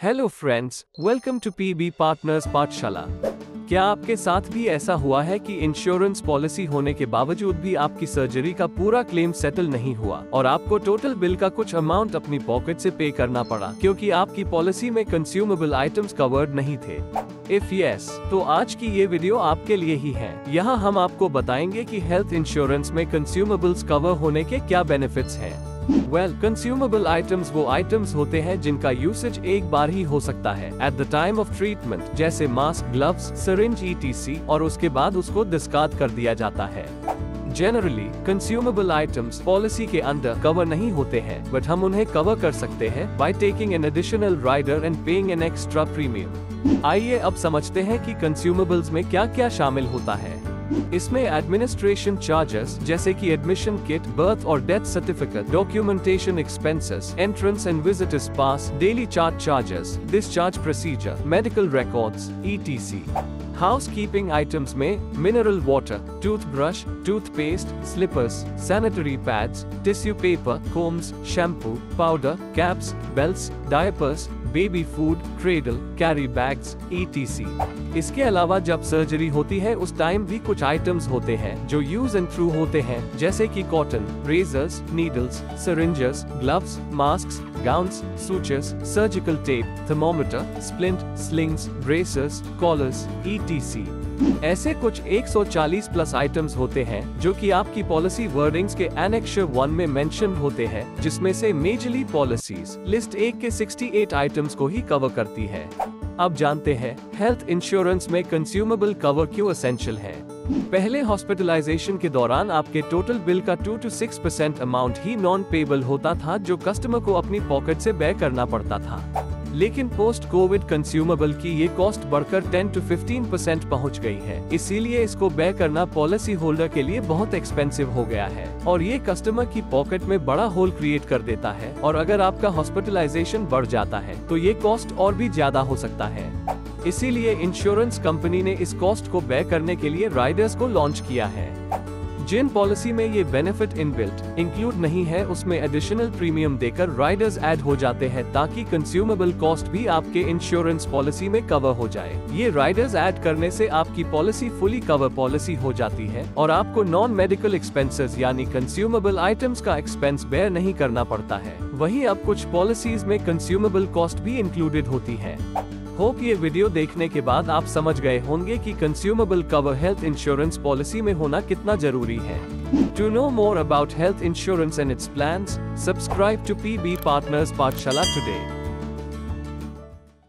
Hello friends, welcome to PB partners Pathshala. क्या आपके साथ भी ऐसा हुआ है कि इंश्योरेंस पॉलिसी होने के बावजूद भी आपकी सर्जरी का पूरा क्लेम सेटल नहीं हुआ और आपको टोटल बिल का कुछ अमाउंट अपनी पॉकेट से पे करना पड़ा क्योंकि आपकी पॉलिसी में कंज्यूमेबल आइटम्स कवर्ड नहीं थे? इफ यस, तो आज की ये वीडियो आपके लिए ही है। यहाँ हम आपको बताएंगे कि हेल्थ इंश्योरेंस में कंज्यूमेबल्स कवर होने के क्या बेनिफिट्स हैं। कंज्यूमेबल आइटम्स वो आइटम्स होते हैं जिनका यूसेज एक बार ही हो सकता है at the time of treatment, जैसे मास्क, ग्लव्स, सिरिंज etc, और उसके बाद उसको डिस्कार्ड कर दिया जाता है। जनरली कंज्यूमेबल आइटम्स पॉलिसी के अंदर कवर नहीं होते हैं, बट हम उन्हें कवर कर सकते हैं by taking an additional rider and paying an extra premium. आइए अब समझते हैं कि कंज्यूमेबल्स में क्या क्या शामिल होता है। इसमें एडमिनिस्ट्रेशन चार्जेस जैसे कि एडमिशन किट, बर्थ और death certificate, documentation expenses, entrance and visitors pass, daily charges, discharge procedure, medical records etc। Housekeeping items में mineral water, toothbrush, toothpaste, slippers, sanitary pads, tissue paper, combs, shampoo, powder, caps, belts, diapers, baby food, cradle, carry bags etc। इसके अलावा जब surgery होती है उस time भी कुछ items होते हैं जो यूज एंड थ्रू होते हैं, जैसे कि cotton, razors, needles, syringes, gloves, masks, gowns, sutures, surgical tape, thermometer, splint, slings, braces, collars etc। ऐसे कुछ 140 प्लस आइटम्स होते हैं जो कि आपकी पॉलिसी वर्डिंग्स के एनेक्सर 1 में मेंशन होते हैं, जिसमें से मेजरली पॉलिसीज लिस्ट 1 के 68 आइटम्स को ही कवर करती है। अब जानते हैं हेल्थ इंश्योरेंस में कंज्यूमेबल कवर क्यों एसेंशियल है। पहले हॉस्पिटलाइजेशन के दौरान आपके टोटल बिल का 2 to 6% amount he non payable होता था, जो कस्टमर को अपनी पॉकेट से बेयर करना पड़ता था। लेकिन पोस्ट कोविड कंज्यूमेबल की ये कॉस्ट बढ़कर 10 to 15% पहुंच गई है, इसीलिए इसको बेयर करना पॉलिसी होल्डर के लिए बहुत एक्सपेंसिव हो गया है और ये कस्टमर की पॉकेट में बड़ा होल क्रिएट कर देता है। और अगर आपका हॉस्पिटलाइजेशन बढ़ जाता है तो ये कॉस्ट और भी ज्यादा हो सकता है। इसीलिए इंश्योरेंस कंपनी ने इस कॉस्ट को बेयर करने के लिए राइडर्स को लॉन्च किया है। जिन पॉलिसी में ये बेनिफिट इनबिल्ट इंक्लूड नहीं है, उसमें एडिशनल प्रीमियम देकर राइडर्स ऐड हो जाते हैं ताकि कंज्यूमेबल कॉस्ट भी आपके इंश्योरेंस पॉलिसी में कवर हो जाए। ये राइडर्स ऐड करने से आपकी पॉलिसी फुली कवर पॉलिसी हो जाती है और आपको नॉन मेडिकल एक्सपेंसेस यानी कंज्यूमेबल आइटम्स का एक्सपेंस बेयर नहीं करना पड़ता है। वहीं अब कुछ पॉलिसीज में कंज्यूमेबल कॉस्ट भी इंक्लूडेड होती है। होप ये वीडियो देखने के बाद आप समझ गए होंगे कि consumable cover health insurance policy में होना कितना जरूरी है। To know more about health insurance and its plans, subscribe to PB Partners Pathshala today.